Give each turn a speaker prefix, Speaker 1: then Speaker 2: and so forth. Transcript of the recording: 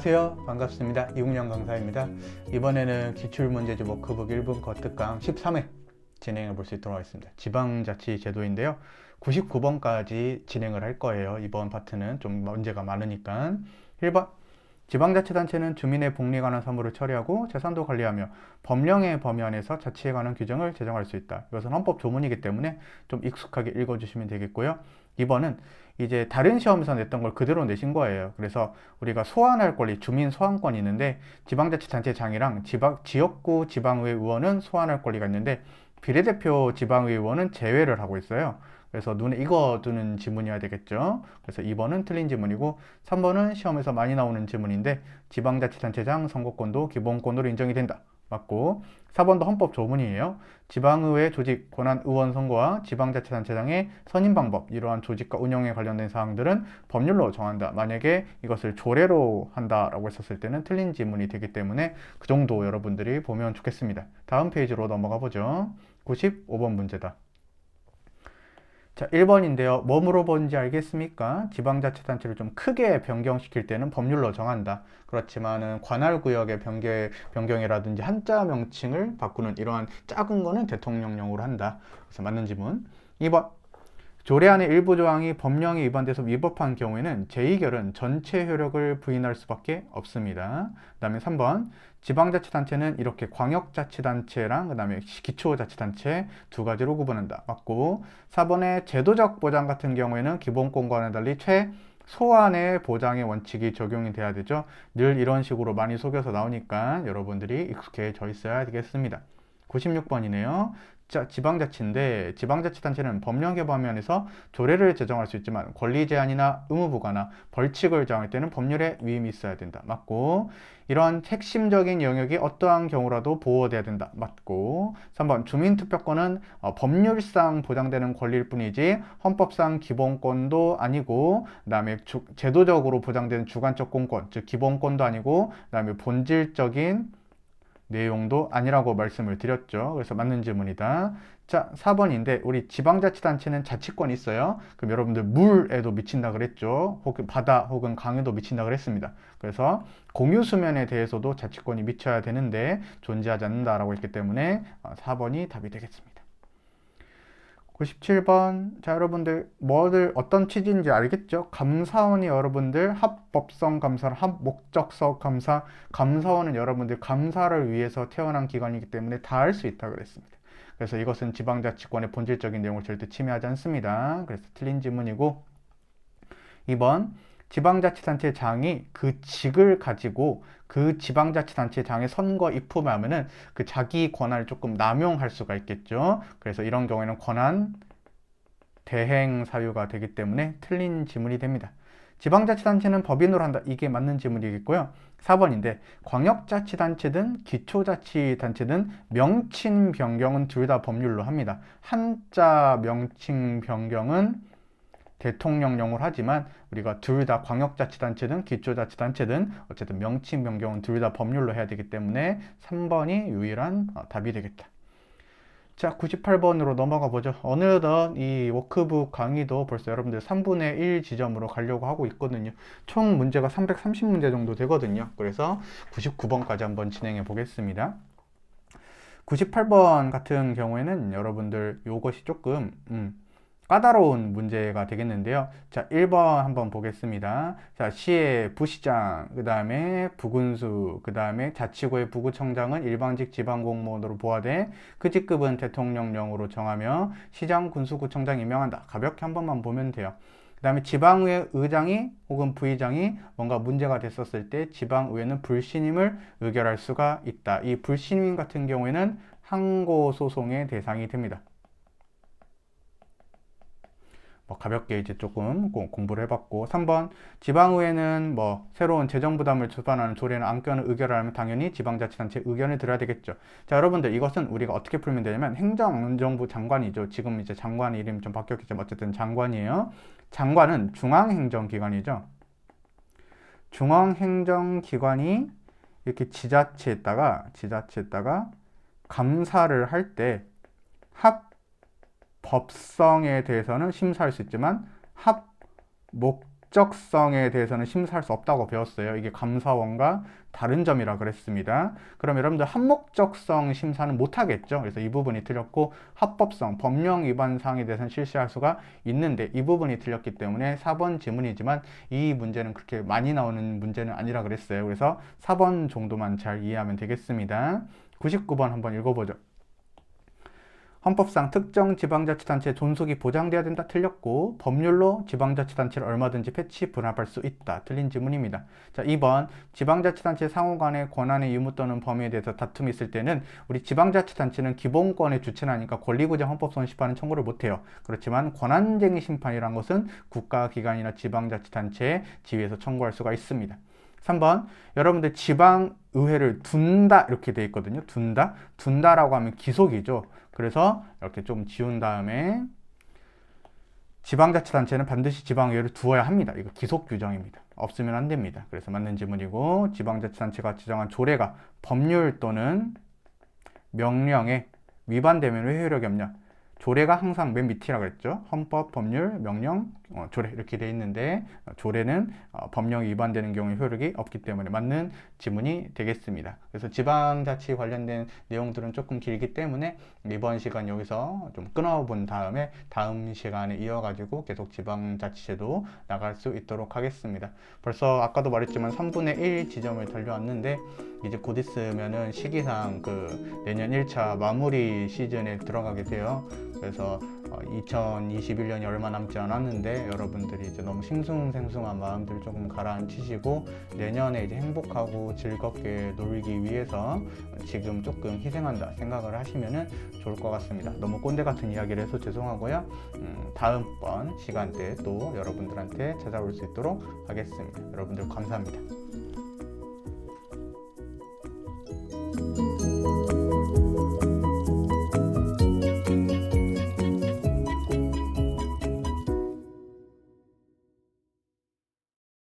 Speaker 1: 안녕하세요. 반갑습니다. 이웅영 강사입니다. 이번에는 기출문제집 워크북 1분 거특강 13회 진행해 볼 수 있도록 하겠습니다. 지방자치제도인데요. 99번까지 진행을 할 거예요. 이번 파트는 좀 문제가 많으니까. 1번 지방자치단체는 주민의 복리에 관한 사무를 처리하고 재산도 관리하며 법령의 범위 안에서 자치에 관한 규정을 제정할 수 있다. 이것은 헌법 조문이기 때문에 좀 익숙하게 읽어주시면 되겠고요. 2번은 이제 다른 시험에서 냈던 걸 그대로 내신 거예요. 그래서 우리가 소환할 권리, 주민 소환권이 있는데 지방자치단체장이랑 지역구 지방의회 의원은 소환할 권리가 있는데 비례대표 지방의회 의원은 제외를 하고 있어요. 그래서 눈에 익어두는 지문이어야 되겠죠. 그래서 2번은 틀린 지문이고 3번은 시험에서 많이 나오는 지문인데 지방자치단체장 선거권도 기본권으로 인정이 된다. 맞고 4번도 헌법 조문이에요. 지방의회 조직, 권한 의원 선거와 지방자치단체장의 선임 방법, 이러한 조직과 운영에 관련된 사항들은 법률로 정한다. 만약에 이것을 조례로 한다라고 했었을 때는 틀린 지문이 되기 때문에 그 정도 여러분들이 보면 좋겠습니다. 다음 페이지로 넘어가 보죠. 95번 문제다. 자, 1번인데요. 뭐 물어보는지 알겠습니까? 지방자치단체를 좀 크게 변경시킬 때는 법률로 정한다. 그렇지만은 관할구역의 변경이라든지 한자 명칭을 바꾸는 이러한 작은 거는 대통령령으로 한다. 그래서 맞는 지문. 2번. 조례안의 일부 조항이 법령에 위반돼서 위법한 경우에는 제2결은 전체 효력을 부인할 수밖에 없습니다. 그 다음에 3번 지방자치단체는 이렇게 광역자치단체랑 그 다음에 기초자치단체 두 가지로 구분한다. 맞고 4번의 제도적 보장 같은 경우에는 기본권과는 달리 최소한의 보장의 원칙이 적용이 돼야 되죠. 늘 이런 식으로 많이 속여서 나오니까 여러분들이 익숙해져 있어야 되겠습니다. 96번이네요. 자, 지방자치인데 지방자치단체는 법령의 범위 안에서 조례를 제정할 수 있지만 권리 제한이나 의무 부과나 벌칙을 정할 때는 법률의 위임이 있어야 된다. 맞고 이러한 핵심적인 영역이 어떠한 경우라도 보호돼야 된다. 맞고 3번 주민투표권은 법률상 보장되는 권리일 뿐이지 헌법상 기본권도 아니고 그다음에 제도적으로 보장되는 주관적 공권, 즉 기본권도 아니고 그다음에 본질적인 내용도 아니라고 말씀을 드렸죠. 그래서 맞는 질문이다. 자, 4번인데 우리 지방자치단체는 자치권이 있어요. 그럼 여러분들 물에도 미친다 그랬죠. 혹은 바다 혹은 강에도 미친다 그랬습니다. 그래서 공유수면에 대해서도 자치권이 미쳐야 되는데 존재하지 않는다라고 했기 때문에 4번이 답이 되겠습니다. 97번. 자, 여러분들 어떤 취지인지 알겠죠? 감사원이 여러분들 합법성 감사, 합목적성 감사, 감사원은 여러분들 감사를 위해서 태어난 기관이기 때문에 다 할 수 있다 그랬습니다. 그래서 이것은 지방자치권의 본질적인 내용을 절대 침해하지 않습니다. 그래서 틀린 질문이고 2번 지방자치단체장이 그 직을 가지고 그 지방자치단체장의 선거 입후를 하면은 그 자기 권한을 조금 남용할 수가 있겠죠. 그래서 이런 경우에는 권한 대행 사유가 되기 때문에 틀린 지문이 됩니다. 지방자치단체는 법인으로 한다. 이게 맞는 지문이겠고요. 4번인데 광역자치단체든 기초자치단체든 명칭 변경은 둘 다 법률로 합니다. 한자 명칭 변경은 대통령령으로 하지만 우리가 둘 다 광역자치단체든 기초자치단체든 어쨌든 명칭 변경은 둘 다 법률로 해야 되기 때문에 3번이 유일한 답이 되겠다. 자, 98번으로 넘어가 보죠. 어느덧 이 워크북 강의도 벌써 여러분들 3분의 1 지점으로 가려고 하고 있거든요. 총 문제가 330문제 정도 되거든요. 그래서 99번까지 한번 진행해 보겠습니다. 98번 같은 경우에는 여러분들 요것이 조금 까다로운 문제가 되겠는데요. 자, 1번 한번 보겠습니다. 자, 시의 부시장, 그 다음에 부군수, 그 다음에 자치구의 부구청장은 일방직 지방공무원으로 부과돼 그 직급은 대통령령으로 정하며 시장, 군수, 구청장 임명한다. 가볍게 한 번만 보면 돼요. 그 다음에 지방의회 의장이 혹은 부의장이 뭔가 문제가 됐었을 때 지방의회는 불신임을 의결할 수가 있다. 이 불신임 같은 경우에는 항고소송의 대상이 됩니다. 가볍게 이제 조금 공부를 해봤고 3번 지방의회는 새로운 재정부담을 주관하는 조례나 안건을 의결하려면 당연히 지방자치단체 의견을 들어야 되겠죠. 자, 여러분들 이것은 우리가 어떻게 풀면 되냐면 행정안전부 장관이죠. 지금 이제 장관 이름이 좀 바뀌었겠지만 어쨌든 장관이에요. 장관은 중앙행정기관이죠. 중앙행정기관이 이렇게 지자체에다가 감사를 할 때 법성에 대해서는 심사할 수 있지만 법적성에 대해서는 심사할 수 없다고 배웠어요. 이게 감사원과 다른 점이라 그랬습니다. 그럼 여러분들 한목적성 심사는 못하겠죠. 그래서 이 부분이 틀렸고, 합법성, 법령 위반 사항에 대해서는 실시할 수가 있는데 이 부분이 틀렸기 때문에 4번 지문이지만 이 문제는 그렇게 많이 나오는 문제는 아니라 그랬어요. 그래서 4번 정도만 잘 이해하면 되겠습니다. 99번 한번 읽어보죠. 헌법상 특정 지방자치단체의 존속이 보장돼야 된다. 틀렸고, 법률로 지방자치단체를 얼마든지 패치 분할할 수 있다. 틀린 지문입니다. 자, 2번 지방자치단체 상호 간의 권한의 유무 또는 범위에 대해서 다툼이 있을 때는 우리 지방자치단체는 기본권의 주체라니까 권리구제 헌법소원 심판은 청구를 못해요. 그렇지만 권한쟁의 심판이란 것은 국가기관이나 지방자치단체의 지위에서 청구할 수가 있습니다. 3번 여러분들 지방의회를 둔다 이렇게 돼 있거든요. 둔다라고 하면 기속이죠. 그래서 이렇게 좀 지운 다음에 지방자치단체는 반드시 지방의회를 두어야 합니다. 이거 기속 규정입니다. 없으면 안 됩니다. 그래서 맞는 지문이고, 지방자치단체가 지정한 조례가 법률 또는 명령에 위반되면 왜 효력이 없냐? 조례가 항상 맨 밑이라고 그랬죠. 헌법, 법률, 명령, 조례 이렇게 돼 있는데 조례는 법령이 위반되는 경우에 효력이 없기 때문에 맞는 지문이 되겠습니다. 그래서 지방자치 관련된 내용들은 조금 길기 때문에 이번 시간 여기서 좀 끊어본 다음에 다음 시간에 이어가지고 계속 지방자치제도 나갈 수 있도록 하겠습니다. 벌써 아까도 말했지만 3분의 1 지점을 달려왔는데 이제 곧 있으면은 시기상 그 내년 1차 마무리 시즌에 들어가게 돼요. 그래서 2021년이 얼마 남지 않았는데 여러분들이 이제 너무 싱숭생숭한 마음들 조금 가라앉히시고 내년에 이제 행복하고 즐겁게 놀기 위해서 지금 조금 희생한다 생각을 하시면은 좋을 것 같습니다. 너무 꼰대 같은 이야기를 해서 죄송하고요. 다음번 시간대에 또 여러분들한테 찾아올 수 있도록 하겠습니다. 여러분들 감사합니다.